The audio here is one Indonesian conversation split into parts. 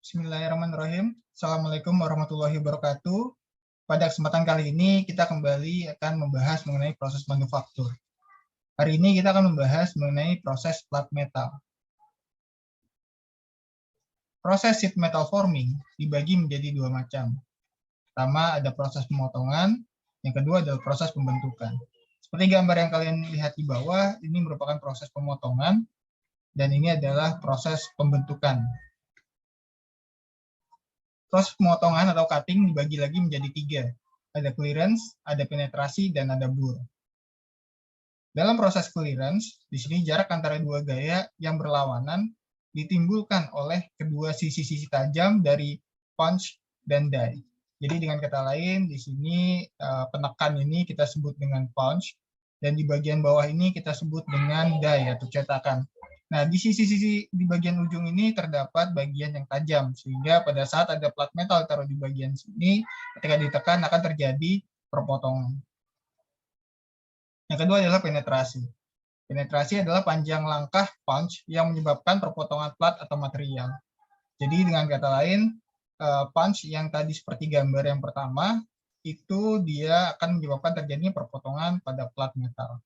Bismillahirrahmanirrahim. Assalamualaikum warahmatullahi wabarakatuh. Pada kesempatan kali ini kita kembali akan membahas mengenai proses manufaktur. Hari ini kita akan membahas mengenai proses plat metal. Proses sheet metal forming dibagi menjadi dua macam. Pertama ada proses pemotongan, yang kedua adalah proses pembentukan. Seperti gambar yang kalian lihat di bawah, ini merupakan proses pemotongan dan ini adalah proses pembentukan. Proses pemotongan atau cutting dibagi lagi menjadi tiga. Ada clearance, ada penetrasi, dan ada bur. Dalam proses clearance, di sini jarak antara dua gaya yang berlawanan ditimbulkan oleh kedua sisi-sisi tajam dari punch dan die. Jadi dengan kata lain, di sini penekan ini kita sebut dengan punch, dan di bagian bawah ini kita sebut dengan die atau cetakan. Nah, di sisi-sisi di bagian ujung ini terdapat bagian yang tajam, sehingga pada saat ada plat metal taruh di bagian sini, ketika ditekan akan terjadi perpotongan. Yang kedua adalah penetrasi. Penetrasi adalah panjang langkah punch yang menyebabkan perpotongan plat atau material. Jadi dengan kata lain, punch yang tadi seperti gambar yang pertama, itu dia akan menyebabkan terjadinya perpotongan pada plat metal.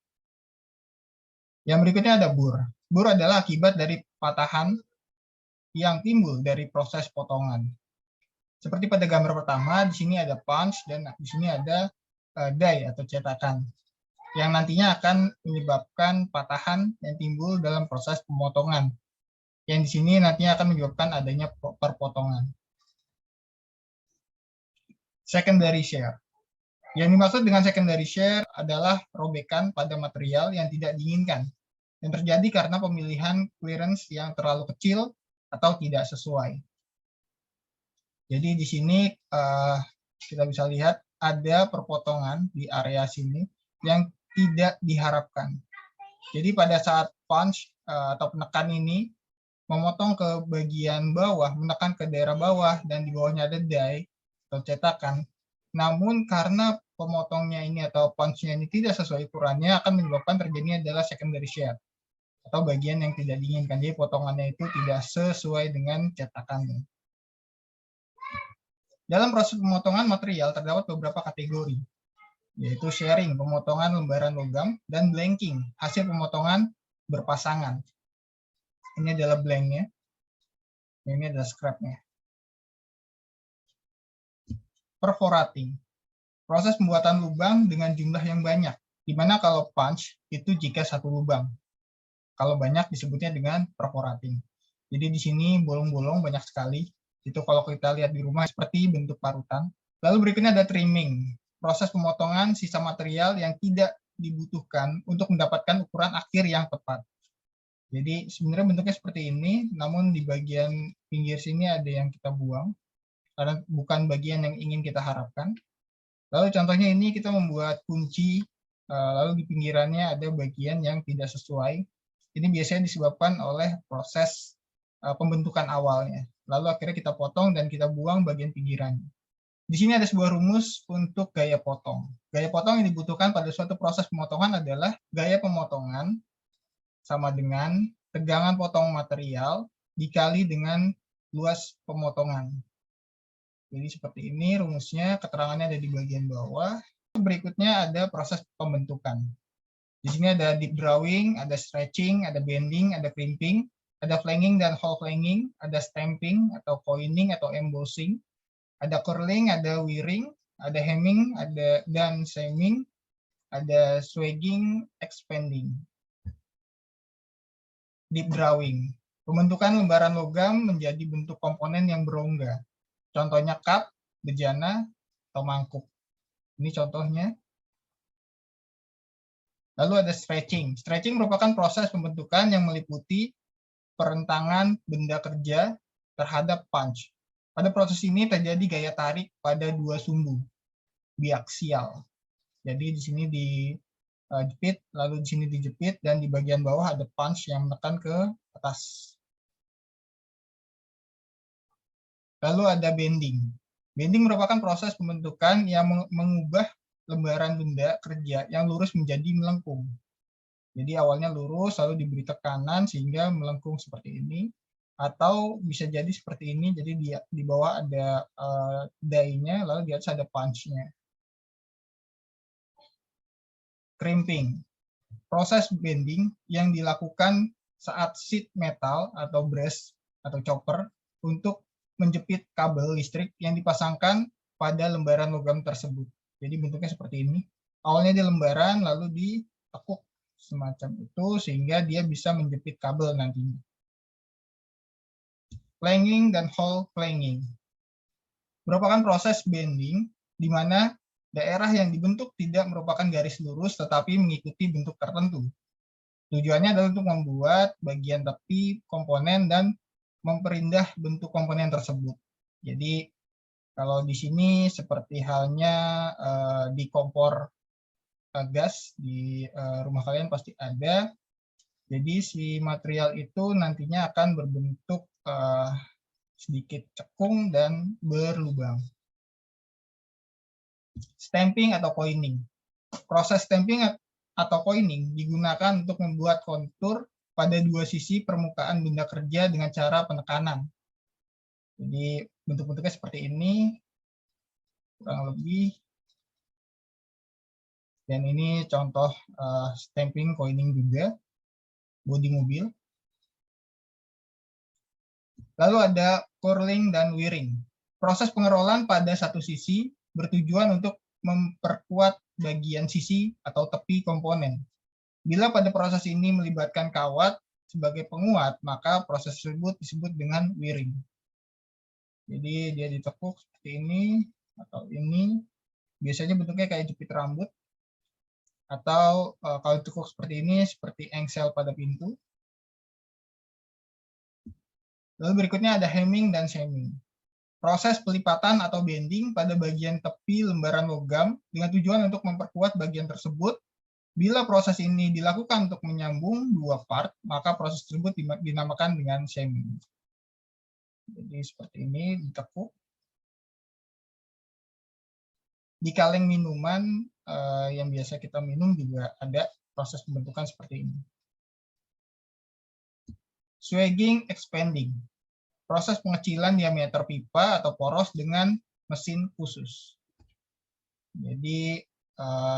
Yang berikutnya ada bur. Bur adalah akibat dari patahan yang timbul dari proses potongan. Seperti pada gambar pertama, di sini ada punch dan di sini ada die atau cetakan, yang nantinya akan menyebabkan patahan yang timbul dalam proses pemotongan. Yang di sini nantinya akan menyebabkan adanya perpotongan. Secondary shear. Yang dimaksud dengan secondary shear adalah robekan pada material yang tidak diinginkan, yang terjadi karena pemilihan clearance yang terlalu kecil atau tidak sesuai. Jadi di sini kita bisa lihat ada perpotongan di area sini yang tidak diharapkan. Jadi pada saat punch atau penekan ini memotong ke bagian bawah, menekan ke daerah bawah, dan di bawahnya ada die atau cetakan. Namun karena pemotongnya ini atau punch-nya ini tidak sesuai ukurannya, akan menyebabkan terjadinya adalah secondary shear atau bagian yang tidak diinginkan. Jadi potongannya itu tidak sesuai dengan cetakannya. Dalam proses pemotongan material terdapat beberapa kategori, yaitu sharing, pemotongan lembaran logam, dan blanking, hasil pemotongan berpasangan. Ini adalah blanknya, ini adalah scrapnya. Perforating, proses pembuatan lubang dengan jumlah yang banyak, di mana kalau punch itu jika satu lubang. Kalau banyak disebutnya dengan perforating. Jadi di sini bolong-bolong banyak sekali. Itu kalau kita lihat di rumah seperti bentuk parutan. Lalu berikutnya ada trimming, proses pemotongan sisa material yang tidak dibutuhkan untuk mendapatkan ukuran akhir yang tepat. Jadi sebenarnya bentuknya seperti ini, namun di bagian pinggir sini ada yang kita buang, karena bukan bagian yang ingin kita harapkan. Lalu contohnya ini kita membuat kunci, lalu di pinggirannya ada bagian yang tidak sesuai. Ini biasanya disebabkan oleh proses pembentukan awalnya. Lalu akhirnya kita potong dan kita buang bagian pinggirannya. Di sini ada sebuah rumus untuk gaya potong. Gaya potong yang dibutuhkan pada suatu proses pemotongan adalah gaya pemotongan sama dengan tegangan potong material dikali dengan luas pemotongan. Jadi seperti ini rumusnya, keterangannya ada di bagian bawah. Berikutnya ada proses pembentukan. Di sini ada deep drawing, ada stretching, ada bending, ada crimping, ada flanging dan hole flanging, ada stamping atau coining atau embossing, ada curling, ada wearing, ada hemming, dan sewing, ada swagging, expanding. Deep drawing, pembentukan lembaran logam menjadi bentuk komponen yang berongga. Contohnya cup, bejana, atau mangkuk. Ini contohnya. Lalu ada stretching. Stretching merupakan proses pembentukan yang meliputi perentangan benda kerja terhadap punch. Pada proses ini terjadi gaya tarik pada dua sumbu, biaksial. Jadi di sini dijepit, lalu di sini dijepit, dan di bagian bawah ada punch yang menekan ke atas. Lalu ada bending. Bending merupakan proses pembentukan yang mengubah lembaran benda kerja yang lurus menjadi melengkung. Jadi awalnya lurus, lalu diberi tekanan sehingga melengkung seperti ini. Atau bisa jadi seperti ini, jadi di bawah ada die-nya, lalu di atas ada punch-nya. Crimping, proses bending yang dilakukan saat sheet metal atau brass atau chopper untuk menjepit kabel listrik yang dipasangkan pada lembaran logam tersebut. Jadi bentuknya seperti ini. Awalnya di lembaran, lalu ditekuk semacam itu sehingga dia bisa menjepit kabel nantinya. Flanging dan hole flanging merupakan proses bending di mana daerah yang dibentuk tidak merupakan garis lurus tetapi mengikuti bentuk tertentu. Tujuannya adalah untuk membuat bagian tepi komponen dan memperindah bentuk komponen tersebut. Jadi kalau di sini seperti halnya di kompor gas di rumah kalian pasti ada. Jadi si material itu nantinya akan berbentuk sedikit cekung dan berlubang. Stamping atau coining. Proses stamping atau coining digunakan untuk membuat kontur pada dua sisi permukaan benda kerja dengan cara penekanan. Jadi bentuk-bentuknya seperti ini, kurang lebih. Dan ini contoh stamping coining juga, bodi mobil. Lalu ada curling dan wearing. Proses pengerolan pada satu sisi bertujuan untuk memperkuat bagian sisi atau tepi komponen. Bila pada proses ini melibatkan kawat sebagai penguat, maka proses tersebut disebut dengan wearing. Jadi dia ditekuk seperti ini atau ini. Biasanya bentuknya kayak jepit rambut. Atau kalau ditekuk seperti ini, seperti engsel pada pintu. Lalu berikutnya ada hemming dan shaming. Proses pelipatan atau bending pada bagian tepi lembaran logam dengan tujuan untuk memperkuat bagian tersebut. Bila proses ini dilakukan untuk menyambung dua part, maka proses tersebut dinamakan dengan shaming. Jadi seperti ini, ditekuk. Di kaleng minuman yang biasa kita minum juga ada proses pembentukan seperti ini. Swagging expanding, proses pengecilan diameter pipa atau poros dengan mesin khusus. Jadi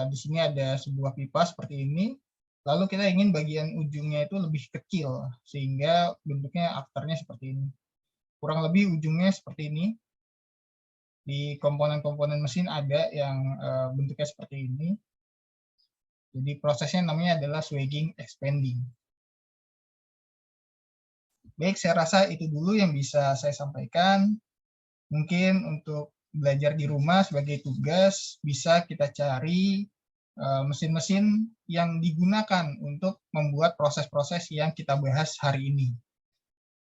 di sini ada sebuah pipa seperti ini, lalu kita ingin bagian ujungnya itu lebih kecil sehingga bentuknya afternya seperti ini. Kurang lebih ujungnya seperti ini. Di komponen-komponen mesin ada yang bentuknya seperti ini. Jadi prosesnya namanya adalah swagging expanding. Baik, saya rasa itu dulu yang bisa saya sampaikan. Mungkin untuk belajar di rumah sebagai tugas bisa kita cari mesin-mesin yang digunakan untuk membuat proses-proses yang kita bahas hari ini.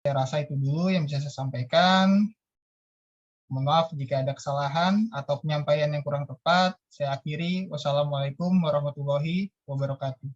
Saya rasa itu dulu yang bisa saya sampaikan. Mohon maaf jika ada kesalahan atau penyampaian yang kurang tepat. Saya akhiri. Wassalamualaikum warahmatullahi wabarakatuh.